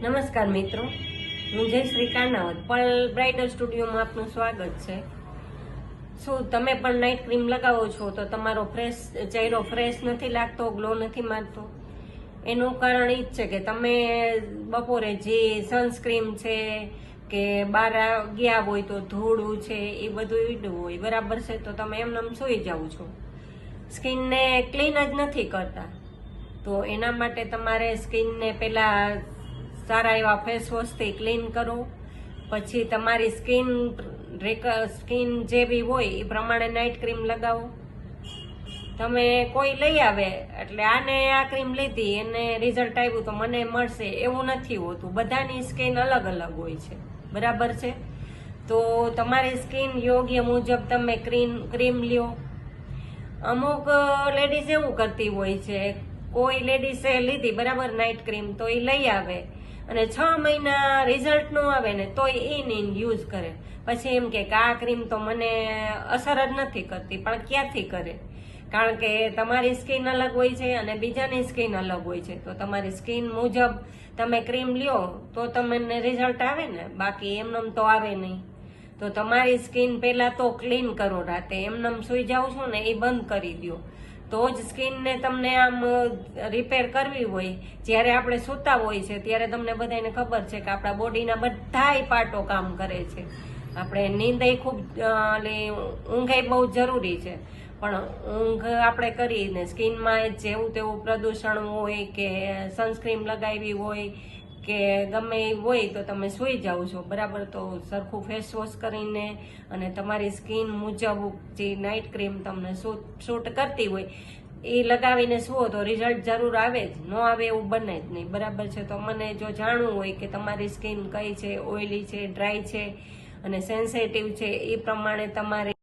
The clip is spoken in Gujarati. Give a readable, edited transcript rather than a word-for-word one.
નમસ્કાર મિત્રો, હું જયશ્રી કાનાવત પલ બ્રાઇડલ સ્ટુડિયોમાં આપનું સ્વાગત છે. શું તમે પણ નાઇટ ક્રીમ લગાવો છો તો તમારો ચહેરો ફ્રેશ નથી લાગતો, ગ્લો નથી મારતો? એનું કારણ એ જ છે કે તમે બપોરે જે સનસ્ક્રીમ છે કે બહાર ગયા હોય તો ધૂળું છે એ બધું ઈડું હોય, બરાબર છે? તો તમે એમને સૂઈ જાવ છો, સ્કિનને ક્લીન જ નથી કરતા. તો એના માટે તમારે સ્કિનને પહેલા સારા એવા ફેસ વોશથી ક્લીન કરો, પછી તમારી સ્કિન જેવી હોય એ પ્રમાણે નાઇટ ક્રીમ લગાવો. તમે કોઈ લઈ આવે એટલે આ ક્રીમ લીધી એને રિઝલ્ટ આવ્યું તો મને મળશે એવું નથી હોતું. બધાની સ્કિન અલગ અલગ હોય છે, બરાબર છે? તો તમારી સ્કિન યોગ્ય મુજબ તમે ક્રીમ લ્યો. અમુક લેડીઝ એવું કરતી હોય છે, કોઈ લેડીઝે લીધી બરાબર નાઇટ ક્રીમ તો એ લઈ આવે અને 6 મહિના રિઝલ્ટ ન આવે ને તોય એને યુઝ કરે. પછી એમ કે આ ક્રીમ તો મને અસર જ નથી કરતી. પણ ક્યાંથી કરે? કારણ કે તમારી સ્કિન અલગ હોય છે અને બીજાની સ્કિન અલગ હોય છે. તો તમારી સ્કિન મુજબ તમે ક્રીમ લ્યો તો તમને રિઝલ્ટ આવે ને, બાકી એમનેમ તો આવે નહીં. તો તમારી સ્કિન પહેલા તો ક્લીન કરો. રાતે એમનેમ સુઈ જાવ છો ને એ બંધ કરી દો, તો જ સ્કિનને તમને આમ રિપેર કરવી હોય. જ્યારે આપણે સૂતા હોય છે ત્યારે તમને બધાને ખબર છે કે આપણા બોડીના બધાય પાર્ટો કામ કરે છે. આપણે નીંદાઈ ખૂબ ઊંઘાઈ બહુ જરૂરી છે, પણ ઊંઘ આપણે કરીને સ્કિનમાં જેવું તેવું પ્રદૂષણ હોય કે સનસ્ક્રીમ લગાવી હોય કે ગમે એ હોય તો તમે સૂઈ જાઓ છો, બરાબર? તો સરખું ફેસ વોશ કરીને અને તમારી સ્કિન મુજબ જે નાઇટ ક્રીમ તમને શૂટ કરતી હોય એ લગાવીને સુવો તો રિઝલ્ટ જરૂર આવે જ, ન આવે એવું બને જ નહીં, બરાબર છે? તો મને જો જાણવું હોય કે તમારી સ્કિન કઈ છે, ઓઇલી છે, ડ્રાય છે અને સેન્સિટિવ છે, એ પ્રમાણે તમારે